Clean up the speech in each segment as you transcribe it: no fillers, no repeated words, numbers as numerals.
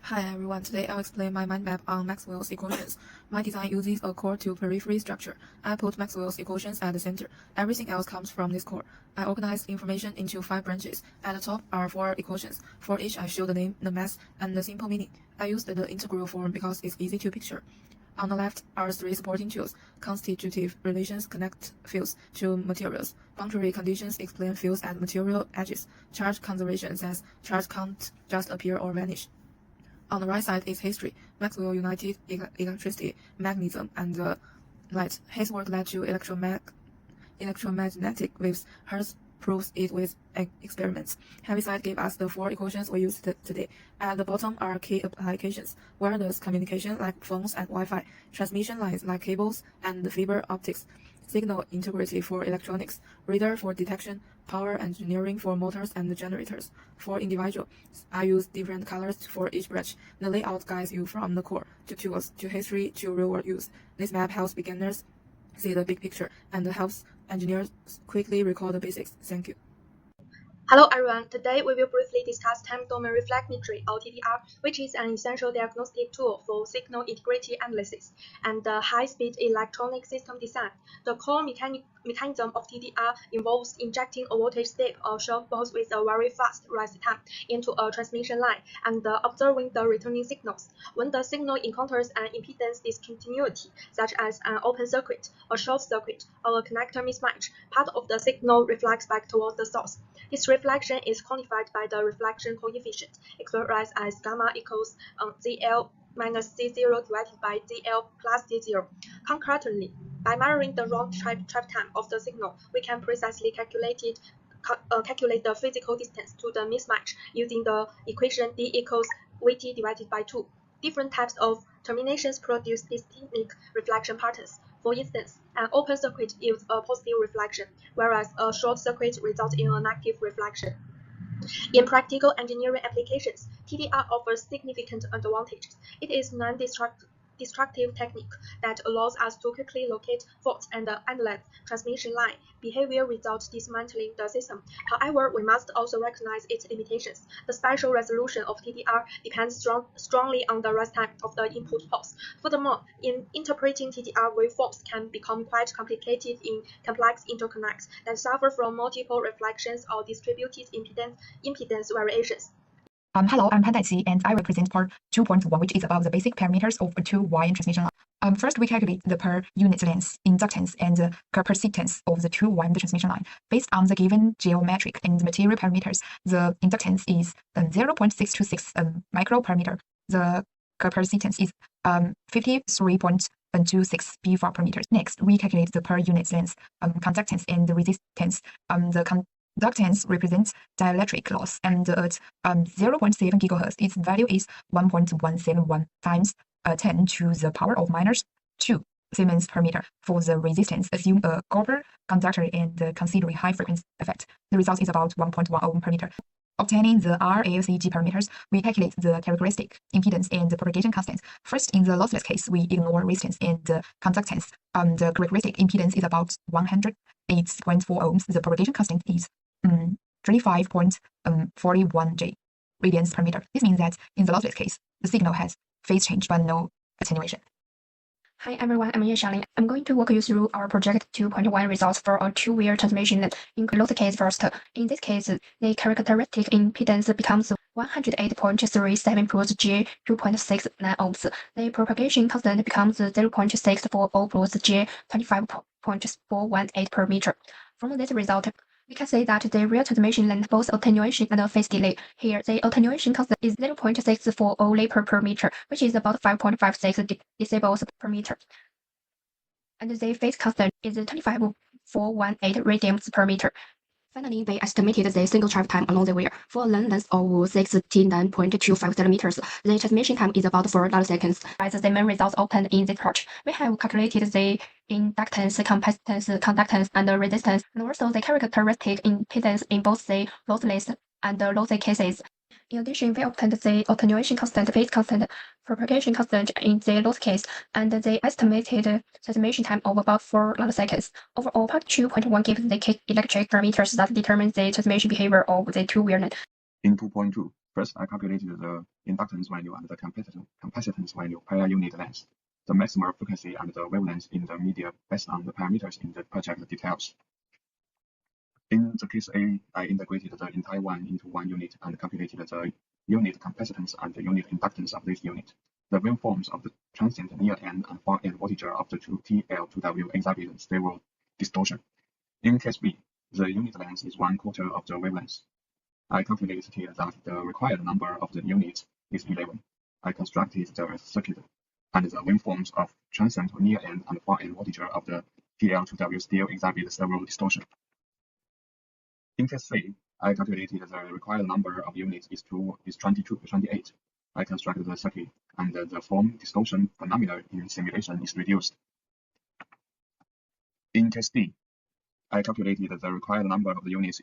Hi everyone, today I'll explain my mind map on Maxwell's equations. My design uses a core to periphery structure. I put Maxwell's equations at the center. Everything else comes from this core. I organized information into 5 branches. At the top are 4 equations. For each I show the name, the mass, and the simple meaning. I used the integral form because it's easy to picture. On the left are 3 supporting tools. Constitutive relations connect fields to materials. Boundary conditions explain fields at material edges. Charge conservation says charge can't just appear or vanish. On the right side is history. Maxwell united electricity, magnetism, and light. His work led to electromagnetic waves. Hertz proves it with experiments. Heaviside gave us the 4 equations we use today. At the bottom are key applications: wireless communication like phones and Wi-Fi, transmission lines like cables and fiber optics, signal integrity for electronics, radar for detection, power engineering for motors and generators. For individuals, I use different colors for each branch. The layout guides you from the core to tools to history to real-world use. This map helps beginners see the big picture and helps engineers quickly recall the basics. Thank you. Hello everyone, today we will briefly discuss time domain reflectometry or TDR, which is an essential diagnostic tool for signal integrity analysis and high-speed electronic system design. The core mechanism of TDR involves injecting a voltage stick or shock box with a very fast rise time into a transmission line and observing the returning signals. When the signal encounters an impedance discontinuity, such as an open circuit, a short circuit, or a connector mismatch, part of the signal reflects back towards the source. This reflection is quantified by the reflection coefficient, expressed as gamma equals ZL minus Z0 divided by ZL plus Z0. Concurrently, by measuring the round trip time of the signal, we can precisely calculate the physical distance to the mismatch using the equation D equals Vt divided by 2. Different types of terminations produce distinct reflection patterns. For instance, an open circuit yields a positive reflection, whereas a short circuit results in a negative reflection. In practical engineering applications, TDR offers significant advantages. It is non-destructive technique that allows us to quickly locate faults and analyze transmission line behavior without dismantling the system. However, we must also recognize its limitations. The spatial resolution of TDR depends strongly on the rise time of the input pulse. Furthermore, in interpreting TDR, waveforms can become quite complicated in complex interconnects that suffer from multiple reflections or distributed impedance variations. Hello, I'm Pan Daiqi, and I will present part 2.1, which is about the basic parameters of a two-wire transmission line. First, we calculate the per unit length, inductance, and capacitance of the two-wire transmission line. Based on the given geometric and material parameters, the inductance is 0.626 microparameter. The capacitance is 53.26 B-var per meter. Next, we calculate the per unit length, conductance, and resistance. The conductance represents dielectric loss, and at 0.7 GHz, its value is 1.171 times 10 to the power of minus 2 Siemens per meter. For the resistance, assume a copper conductor and considering high frequency effect. The result is about 1.1 ohm per meter. Obtaining the RLCG parameters, we calculate the characteristic impedance and the propagation constant. First, in the lossless case, we ignore resistance and conductance. The characteristic impedance is about 108.4 ohms. The propagation constant is 35.41 J radians per meter. This means that in the lossless case, the signal has phase change but no attenuation. Hi everyone, I'm Xiaolin. I'm going to walk you through our project 2.1 results for a two-wire transmission in loss case first. In this case, the characteristic impedance becomes 108.37 plus J 2.69 ohms. The propagation constant becomes 0.640 plus J 25.418 per meter. From this result, we can say that the real transmission length both attenuation and phase delay. Here, the attenuation constant is 0.640 Lp per meter, which is about 5.56 decibels per meter. And the phase constant is 25.418 radians per meter. Finally, they estimated the single drive time along the wire. For a length of 69.25 centimeters, the transmission time is about 4 nanoseconds. As the main results obtained in this part, we have calculated the inductance, capacitance, conductance, and resistance, and also the characteristic impedance in both the lossless and lossy cases. In addition, we obtained the attenuation constant, phase constant, propagation constant in the loss case, and the estimated transmission time of about 4 nanoseconds. Overall, part 2.1 gives the electric parameters that determine the transmission behavior of the two-wire net. In 2.2, First, I calculated the inductance value and the capacitance value per unit length, the maximum frequency and the wavelength in the media based on the parameters in the project details. In the case A, I integrated the entire one into one unit and calculated the unit capacitance and the unit inductance of this unit. The waveforms of the transient near-end and far-end voltage of the two TL2W exhibit stable distortion. In case B, the unit length is 1/4 of the wavelength. I calculated that the required number of the units is 11. I constructed the circuit, and the waveforms of transient near-end and far-end voltage of the TL2W still exhibit several distortion. In case C, I calculated the required number of units is 28. I constructed the circuit, and the form distortion phenomena in simulation is reduced. In case D, I calculated the required number of the units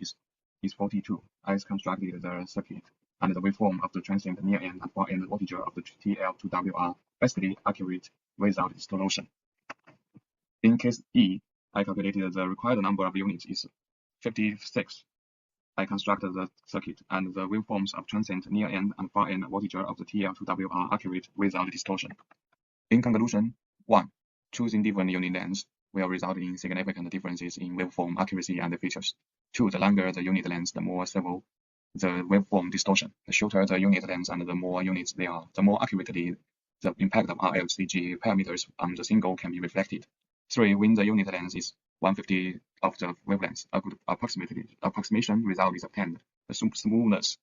is 42. I constructed the circuit, and the waveform of the transient near-end and far-end voltage of the TL2W are basically accurate without distortion. In case E, I calculated the required number of units is 56. I constructed the circuit, and the waveforms of transient near-end and far-end voltage of the TL2W are accurate without distortion. In conclusion, 1. Choosing different unit lengths will result in significant differences in waveform accuracy and features. 2. The longer the unit length, the more severe the waveform distortion. The shorter the unit length and the more units there are, the more accurately the impact of RLCG parameters on the signal can be reflected. 3. When the unit length is 1/50 of the wavelength, a good approximation result is obtained. The smoothness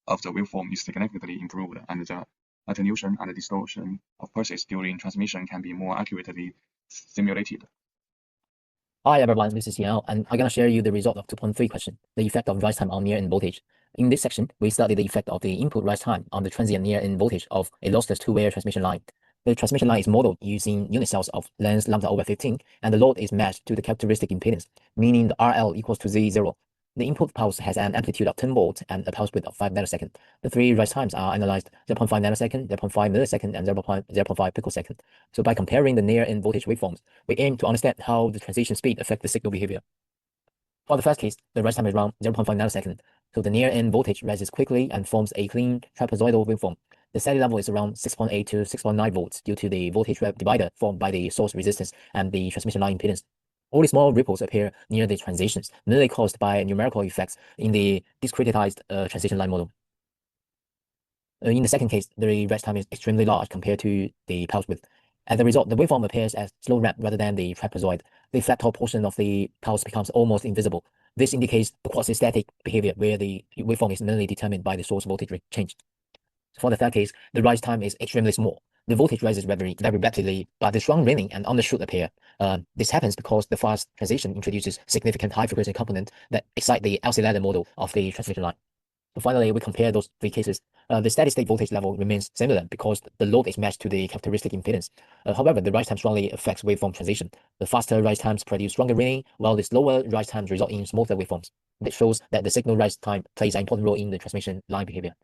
of the waveform is significantly improved, and the attenuation and distortion of pulses during transmission can be more accurately simulated. Hi everyone, this is Yao, and I'm gonna share you the result of 2.3 question, the effect of rise time on near-end voltage. In this section, we study the effect of the input rise time on the transient near-end voltage of a lossless two-wire transmission line. The transmission line is modeled using unit cells of length λ/15, and the load is matched to the characteristic impedance, meaning the RL equals to Z0. The input pulse has an amplitude of 10 volts and a pulse width of 5 nanoseconds. The three rise times are analyzed 0.5 nanosecond, 0.5 millisecond, and 0.05 picosecond. So by comparing the near-end voltage waveforms, we aim to understand how the transition speed affects the signal behavior. For the first case, the rise time is around 0.5 nanosecond. So the near-end voltage rises quickly and forms a clean trapezoidal waveform. The steady level is around 6.8 to 6.9 volts due to the voltage divider formed by the source resistance and the transmission line impedance. Only small ripples appear near the transitions, mainly caused by numerical effects in the discretized transition line model. In the second case, the rise time is extremely large compared to the pulse width. As a result, the waveform appears as slow ramp rather than the trapezoid. The flat top portion of the pulse becomes almost invisible. This indicates the quasi-static behavior where the waveform is mainly determined by the source voltage change. For the third case, the rise time is extremely small. The voltage rises very rapidly, but the strong ringing and undershoot appear. This happens because the fast transition introduces significant high-frequency component that excite the LC ladder model of the transmission line. So finally, we compare those three cases. The steady-state voltage level remains similar because the load is matched to the characteristic impedance. However, the rise time strongly affects waveform transition. The faster rise times produce stronger ringing, while the slower rise times result in smoother waveforms. This shows that the signal rise time plays an important role in the transmission line behavior.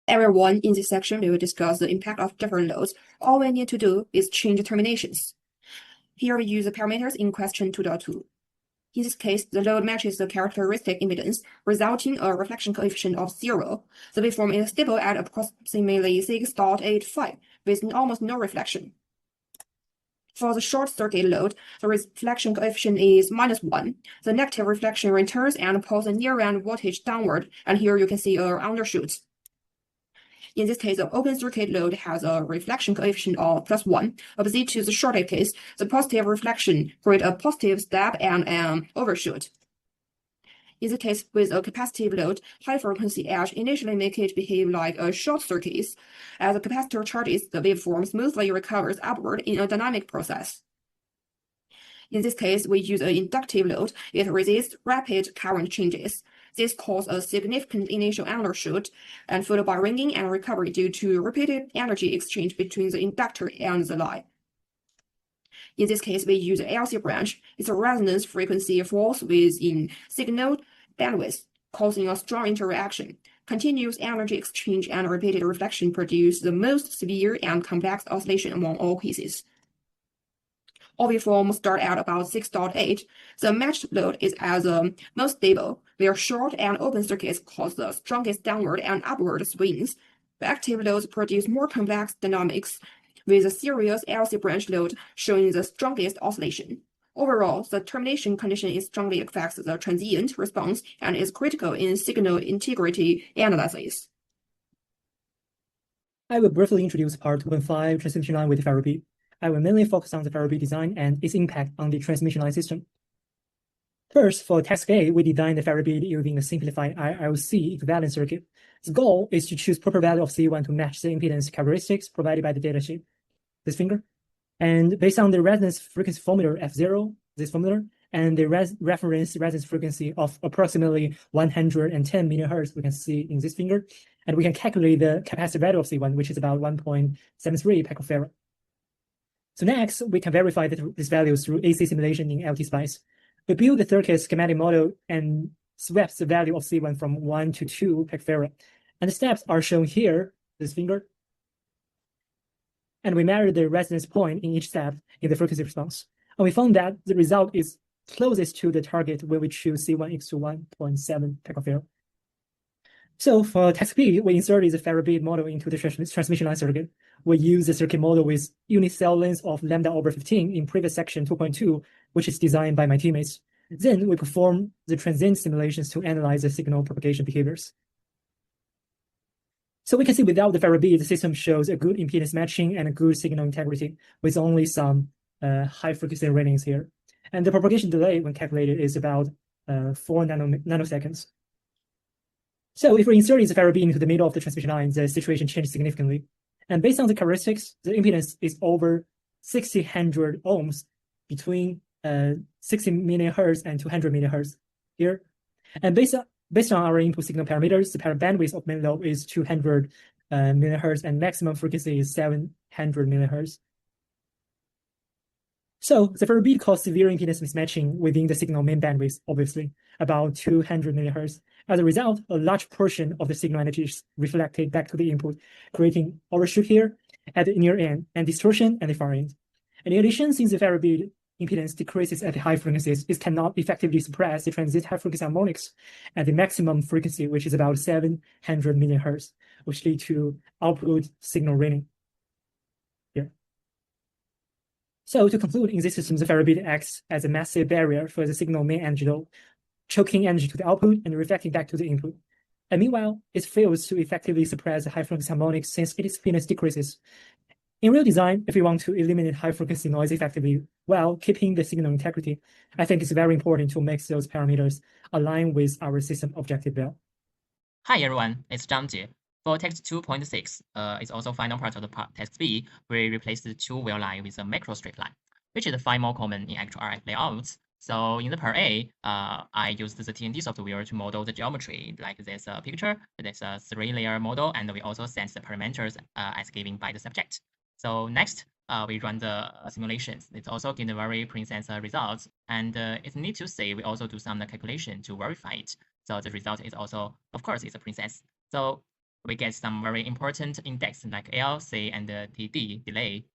Everyone, in this section, we will discuss the impact of different loads. All we need to do is change terminations. Here we use the parameters in question 2.2. In this case, the load matches the characteristic impedance, resulting in a reflection coefficient of 0. The waveform is stable at approximately 6.85, with almost no reflection. For the short circuit load, the reflection coefficient is -1. The negative reflection returns and pulls the near-end voltage downward, and here you can see an undershoot. In this case, the open circuit load has a reflection coefficient of +1. Opposite to the shorted case, the positive reflection creates a positive step and an overshoot. In the case with a capacitive load, high frequency edge initially make it behave like a short circuit. As the capacitor charges, the waveform smoothly recovers upward in a dynamic process. In this case, we use an inductive load. It resists rapid current changes. This causes a significant initial undershoot and followed by ringing and recovery due to repeated energy exchange between the inductor and the line. In this case, we use the LC branch. Its resonance frequency falls within signal bandwidth, causing a strong interaction. Continuous energy exchange and repeated reflection produce the most severe and complex oscillation among all cases. All waveforms start at about 6.8. The matched load is at the most stable, where short and open circuits cause the strongest downward and upward swings. Active loads produce more complex dynamics, with a series LC branch load showing the strongest oscillation. Overall, the termination condition strongly affects the transient response and is critical in signal integrity analysis. I will briefly introduce part 2.5 transmission line with Faraday. I will mainly focus on the Faraday design and its impact on the transmission line system. First, for task A, we designed the Faraday using a simplified ILC equivalent circuit. The goal is to choose proper value of C1 to match the impedance characteristics provided by the datasheet, this finger. And based on the resonance frequency formula F0, this formula, and the reference resonance frequency of approximately 110 MHz, we can see in this finger, and we can calculate the capacitive value of C1, which is about 1.73 picofarad. So next, we can verify this value through AC simulation in LT-SPICE. We build the circuit schematic model and swaps the value of C1 from 1 to 2 picofarad. And the steps are shown here, this finger. And we measure the resonance point in each step in the frequency response. And we found that the result is closest to the target when we choose C1 equals to 1.7 picofarad. So for task B, we inserted the Faraday model into the transmission line circuit. We use the circuit model with unit cell length of lambda over 15 in previous section 2.2, which is designed by my teammates. Then we perform the transient simulations to analyze the signal propagation behaviors. So we can see without the Faraday, the system shows a good impedance matching and a good signal integrity with only some high frequency readings here. And the propagation delay when calculated is about 4 nanoseconds. So if we insert the Faraday into the middle of the transmission line, the situation changes significantly. And based on the characteristics, the impedance is over 600 ohms between 60 millihertz and 200 millihertz here. And based on our input signal parameters, the bandwidth of main lobe is 200 millihertz and maximum frequency is 700 millihertz. So the Faraday caused severe impedance mismatching within the signal main bandwidth, obviously, about 200 millihertz. As a result, a large portion of the signal energy is reflected back to the input, creating overshoot here at the near end and distortion at the far end. And in addition, since the Faraday impedance decreases at the high frequencies, it cannot effectively suppress the transient high frequency harmonics at the maximum frequency, which is about 700 millihertz, which lead to output signal raining. Here. So to conclude, in this system, the Faraday acts as a massive barrier for the signal main energy load, choking energy to the output and reflecting back to the input. And meanwhile, it fails to effectively suppress the high frequency harmonics since its impedance decreases. In real design, if we want to eliminate high frequency noise effectively while keeping the signal integrity, I think it's very important to make those parameters align with our system objective well. Hi everyone, it's Zhang Jie. For text 2.6, it's also final part of the text B, we replace the two-wheel line with a macro straight line, which is far more common in actual RF layouts. So in the part A, I used the TNT software to model the geometry, like this picture, this 3-layer model, and we also sent the parameters as given by the subject. So next, we run the simulations. It's also given very precise results, and it's neat to say we also do some calculation to verify it. So the result is also, of course, it's a precise. So we get some very important index like L, C, and TD delay.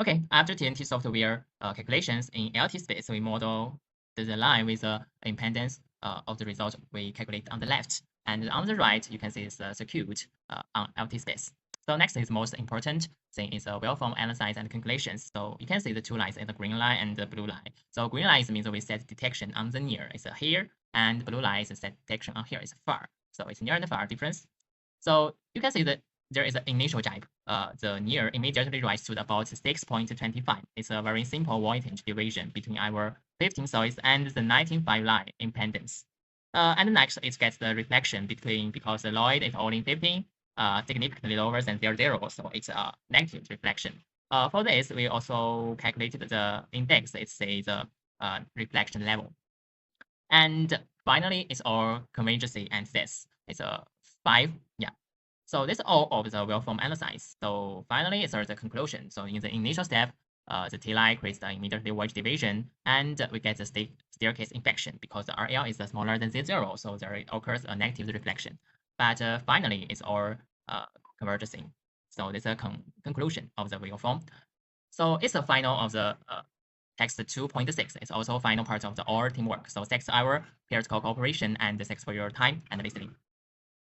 Okay, after TNT software calculations in LT-SPICE, we model the line with the impedance of the result we calculate on the left. And on the right, you can see it's a circuit on LT-SPICE. So next is most important thing is a waveform analysis and calculations. So you can see the two lines is the green line and the blue line. So green line means we set detection on the near, it's here, and blue line is set detection on here, it's far. So it's near and far difference. So you can see that there is an initial gap. The near immediately rises to about 6.25. It's a very simple voltage division between our 15 source and the 19.5 line impedance. And next, it gets the reflection between, because the Lloyd is only 15, significantly lower than 0, so it's a negative reflection. For this, we also calculated the index, it's the reflection level. And finally, it's our convergence and this. It's a 5, yeah. So this is all of the waveform analysis. So finally, it's the conclusion. So in the initial step, the T line creates the immediately voltage division, and we get the staircase inflection because the RL is smaller than Z0, so there occurs a negative reflection. But finally, it's all converging. So this is a conclusion of the waveform. So it's the final of the text 2.6. It's also final part of the all teamwork. So thanks to our peer cooperation and thanks for your time and listening.